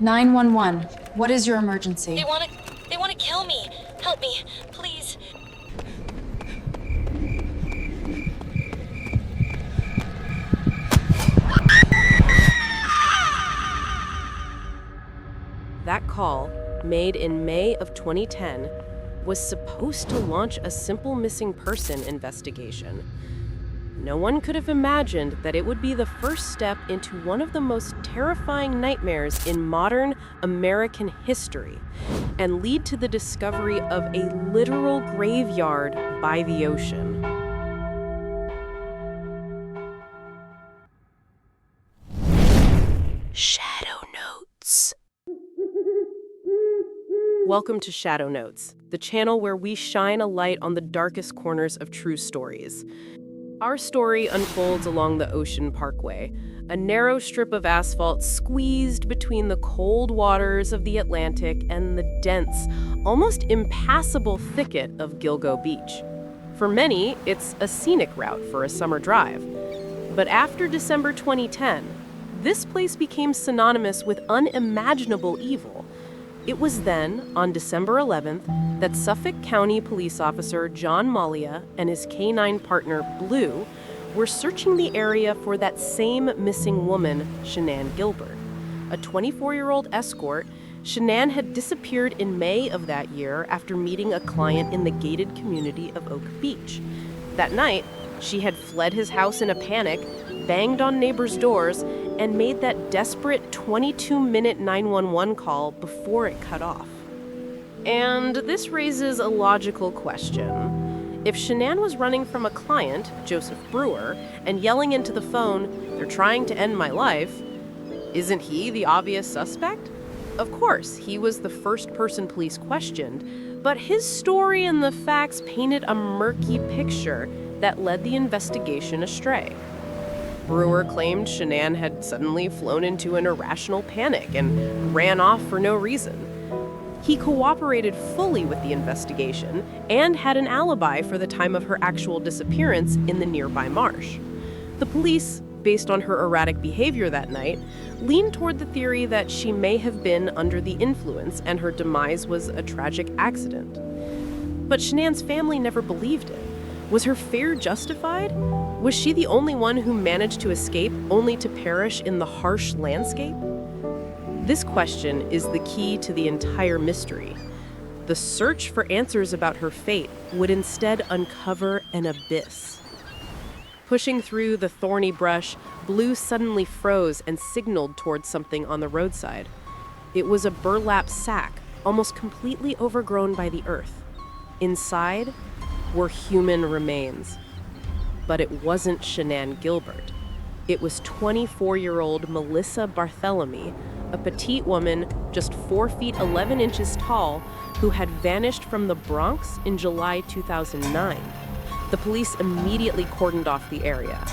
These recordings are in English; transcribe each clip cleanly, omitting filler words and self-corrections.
911. What is your emergency? They wanna kill me. Help me, please. That call, made in May of 2010, was supposed to launch a simple missing person investigation. No one could have imagined that it would be the first step into one of the most terrifying nightmares in modern American history and lead to the discovery of a literal graveyard by the ocean. ShadowNotes. Welcome to ShadowNotes, the channel where we shine a light on the darkest corners of true stories. Our story unfolds along the Ocean Parkway, a narrow strip of asphalt squeezed between the cold waters of the Atlantic and the dense, almost impassable thicket of Gilgo Beach. For many, it's a scenic route for a summer drive. But after December 2010, this place became synonymous with unimaginable evil. It was then, on December 11th, that Suffolk County Police Officer John Malia and his K-9 partner, Blue, were searching the area for that same missing woman, Shanann Gilbert. A 24-year-old escort, Shanann had disappeared in May of that year after meeting a client in the gated community of Oak Beach. That night, she had fled his house in a panic, banged on neighbors' doors, and made that desperate 22-minute 911 call before it cut off. And this raises a logical question. If Shanann was running from a client, Joseph Brewer, and yelling into the phone, "They're trying to end my life," isn't he the obvious suspect? Of course, he was the first person police questioned, but his story and the facts painted a murky picture that led the investigation astray. Brewer claimed Shanann had suddenly flown into an irrational panic and ran off for no reason. He cooperated fully with the investigation and had an alibi for the time of her actual disappearance in the nearby marsh. The police, based on her erratic behavior that night, leaned toward the theory that she may have been under the influence and her demise was a tragic accident. But Shanann's family never believed it. Was her fear justified? Was she the only one who managed to escape only to perish in the harsh landscape? This question is the key to the entire mystery. The search for answers about her fate would instead uncover an abyss. Pushing through the thorny brush, Blue suddenly froze and signaled towards something on the roadside. It was a burlap sack, almost completely overgrown by the earth. Inside were human remains. But it wasn't Shanann Gilbert. It was 24-year-old Melissa Barthelemy, a petite woman just 4 feet 11 inches tall who had vanished from the Bronx in July 2009. The police immediately cordoned off the area.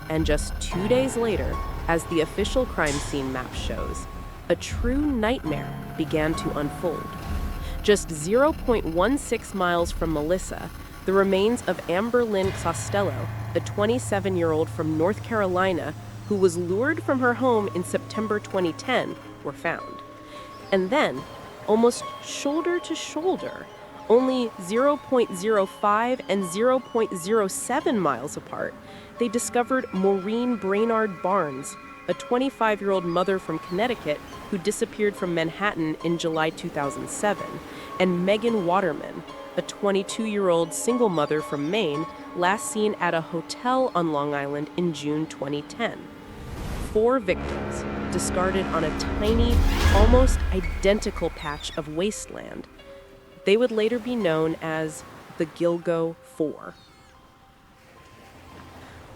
And just 2 days later, as the official crime scene map shows, a true nightmare began to unfold. Just 0.16 miles from Melissa, the remains of Amber Lynn Costello, a 27-year-old from North Carolina who was lured from her home in September 2010, were found. And then, almost shoulder to shoulder, only 0.05 and 0.07 miles apart, they discovered Maureen Brainard Barnes, a 25-year-old mother from Connecticut who disappeared from Manhattan in July 2007, and Megan Waterman, a 22-year-old single mother from Maine, last seen at a hotel on Long Island in June 2010. 4 victims, discarded on a tiny, almost identical patch of wasteland. They would later be known as the Gilgo 4.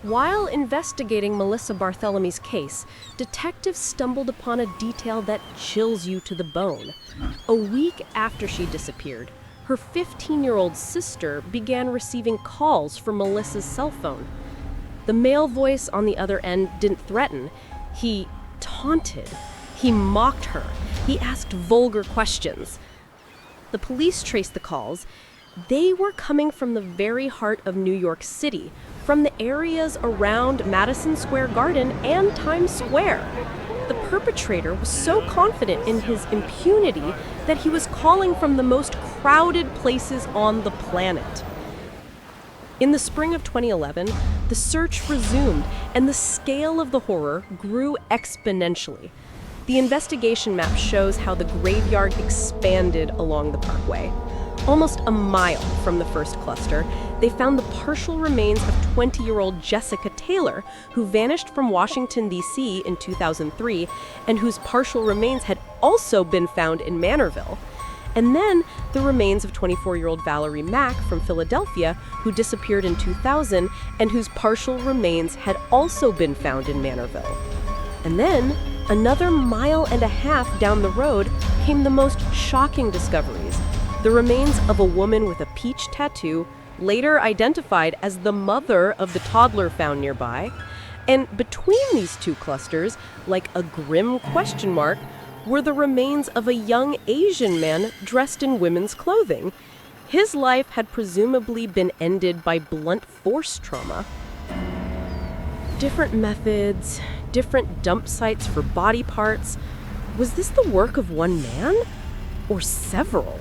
While investigating Melissa Barthelemy's case, detectives stumbled upon a detail that chills you to the bone. A week after she disappeared, her 15-year-old sister began receiving calls from Melissa's cell phone. The male voice on the other end didn't threaten. He taunted. He mocked her. He asked vulgar questions. The police traced the calls. They were coming from the very heart of New York City, from the areas around Madison Square Garden and Times Square. The perpetrator was so confident in his impunity that he was calling from the most crowded places on the planet. In the spring of 2011, the search resumed, and the scale of the horror grew exponentially. The investigation map shows how the graveyard expanded along the parkway. Almost a mile from the first cluster, they found the partial remains of 20-year-old Jessica Taylor, who vanished from Washington, D.C. in 2003, and whose partial remains had also been found in Manorville. And then the remains of 24-year-old Valerie Mack from Philadelphia, who disappeared in 2000 and whose partial remains had also been found in Manorville. And then, another mile and a half down the road, came the most shocking discoveries: the remains of a woman with a peach tattoo, later identified as the mother of the toddler found nearby. And between these two clusters, like a grim question mark, were the remains of a young Asian man dressed in women's clothing. His life had presumably been ended by blunt force trauma. Different methods, different dump sites for body parts. Was this the work of one man? Or several?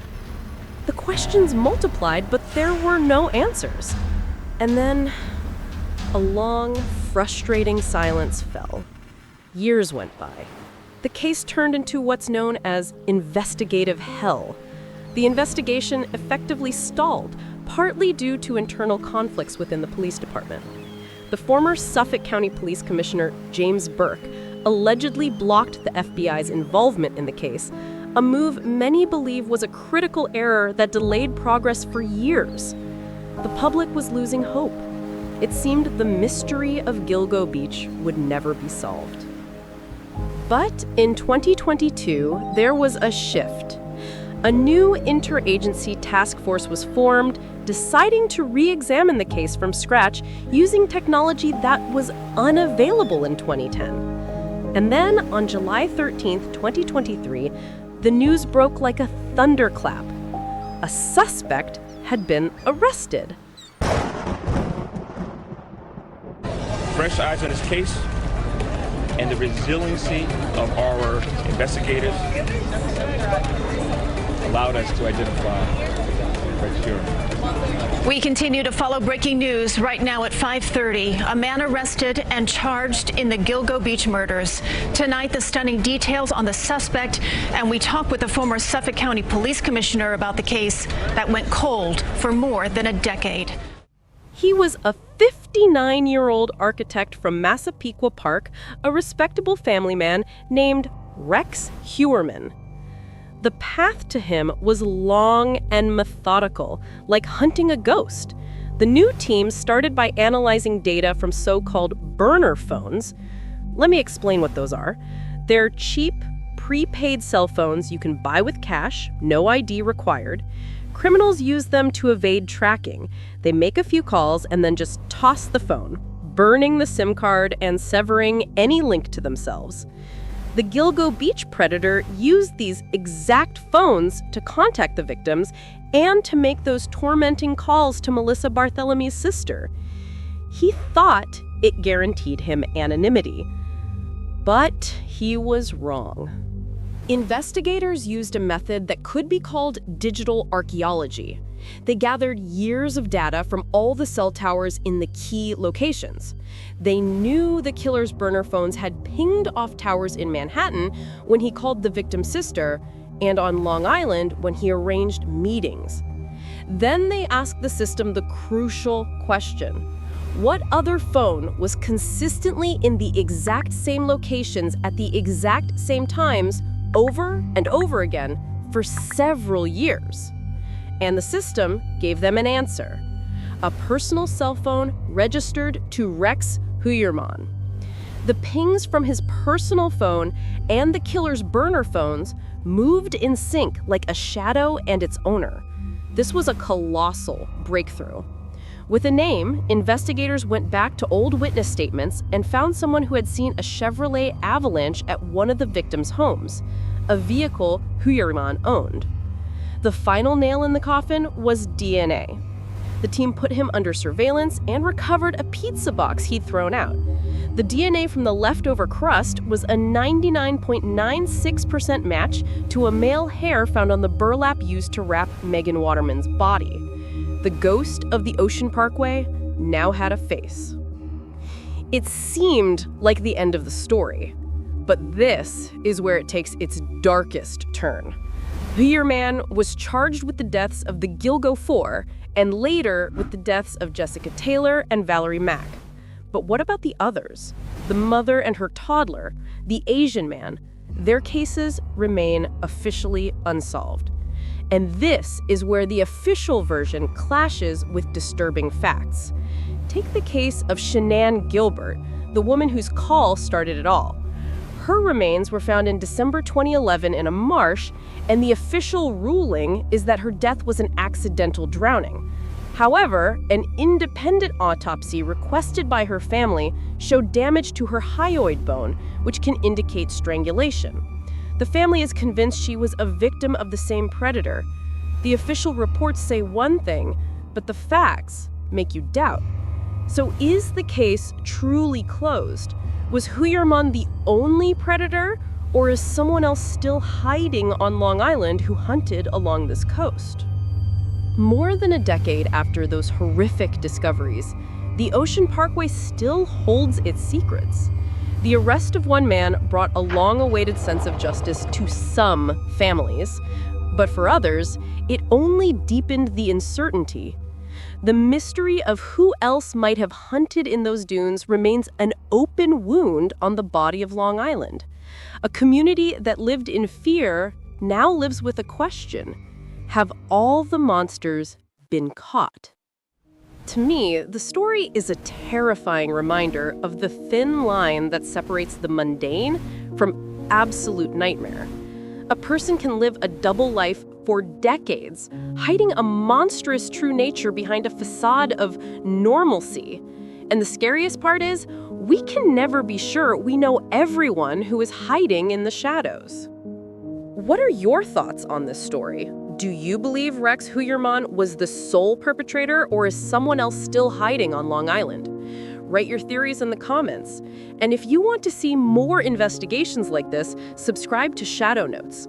The questions multiplied, but there were no answers. And then a long, frustrating silence fell. Years went by. The case turned into what's known as investigative hell. The investigation effectively stalled, partly due to internal conflicts within the police department. The former Suffolk County Police Commissioner, James Burke, allegedly blocked the FBI's involvement in the case, a move many believe was a critical error that delayed progress for years. The public was losing hope. It seemed the mystery of Gilgo Beach would never be solved. But in 2022, there was a shift. A new interagency task force was formed, deciding to re-examine the case from scratch using technology that was unavailable in 2010. And then, on July 13th, 2023, the news broke like a thunderclap. A suspect had been arrested. Fresh eyes on this case, and the resiliency of our investigators allowed us to identify Rex Heuermann. We continue to follow breaking news right now at 5:30. A man arrested and charged in the Gilgo Beach murders. Tonight, the stunning details on the suspect, and we talk with the former Suffolk County Police Commissioner about the case that went cold for more than a decade. He was a 59-year-old architect from Massapequa Park, a respectable family man named Rex Heuermann. The path to him was long and methodical, like hunting a ghost. The new team started by analyzing data from so-called burner phones. Let me explain what those are. They're cheap, prepaid cell phones you can buy with cash, no ID required. Criminals use them to evade tracking. They make a few calls and then just toss the phone, burning the SIM card and severing any link to themselves. The Gilgo Beach predator used these exact phones to contact the victims and to make those tormenting calls to Melissa Barthelomew's sister. He thought it guaranteed him anonymity, but he was wrong. Investigators used a method that could be called digital archaeology. They gathered years of data from all the cell towers in the key locations. They knew the killer's burner phones had pinged off towers in Manhattan when he called the victim's sister, and on Long Island when he arranged meetings. Then they asked the system the crucial question: what other phone was consistently in the exact same locations at the exact same times over and over again for several years? And the system gave them an answer: a personal cell phone registered to Rex Heuermann. The pings from his personal phone and the killer's burner phones moved in sync like a shadow and its owner. This was a colossal breakthrough. With a name, investigators went back to old witness statements and found someone who had seen a Chevrolet Avalanche at one of the victims' homes, a vehicle Heuermann owned. The final nail in the coffin was DNA. The team put him under surveillance and recovered a pizza box he'd thrown out. The DNA from the leftover crust was a 99.96% match to a male hair found on the burlap used to wrap Megan Waterman's body. The ghost of the Ocean Parkway now had a face. It seemed like the end of the story, but this is where it takes its darkest turn. Heuermann was charged with the deaths of the Gilgo Four and later with the deaths of Jessica Taylor and Valerie Mack. But what about the others? The mother and her toddler, the Asian man, their cases remain officially unsolved. And this is where the official version clashes with disturbing facts. Take the case of Shanann Gilbert, the woman whose call started it all. Her remains were found in December 2011 in a marsh, and the official ruling is that her death was an accidental drowning. However, an independent autopsy requested by her family showed damage to her hyoid bone, which can indicate strangulation. The family is convinced she was a victim of the same predator. The official reports say one thing, but the facts make you doubt. So is the case truly closed? Was Heuermann the only predator, or is someone else still hiding on Long Island who hunted along this coast? More than a decade after those horrific discoveries, the Ocean Parkway still holds its secrets. The arrest of one man brought a long-awaited sense of justice to some families, but for others, it only deepened the uncertainty. The mystery of who else might have hunted in those dunes remains an open wound on the body of Long Island. A community that lived in fear now lives with a question. Have all the monsters been caught? To me, the story is a terrifying reminder of the thin line that separates the mundane from absolute nightmare. A person can live a double life for decades, hiding a monstrous true nature behind a facade of normalcy. And the scariest part is, we can never be sure we know everyone who is hiding in the shadows. What are your thoughts on this story? Do you believe Rex Heuermann was the sole perpetrator, or is someone else still hiding on Long Island? Write your theories in the comments. And if you want to see more investigations like this, subscribe to ShadowNotes.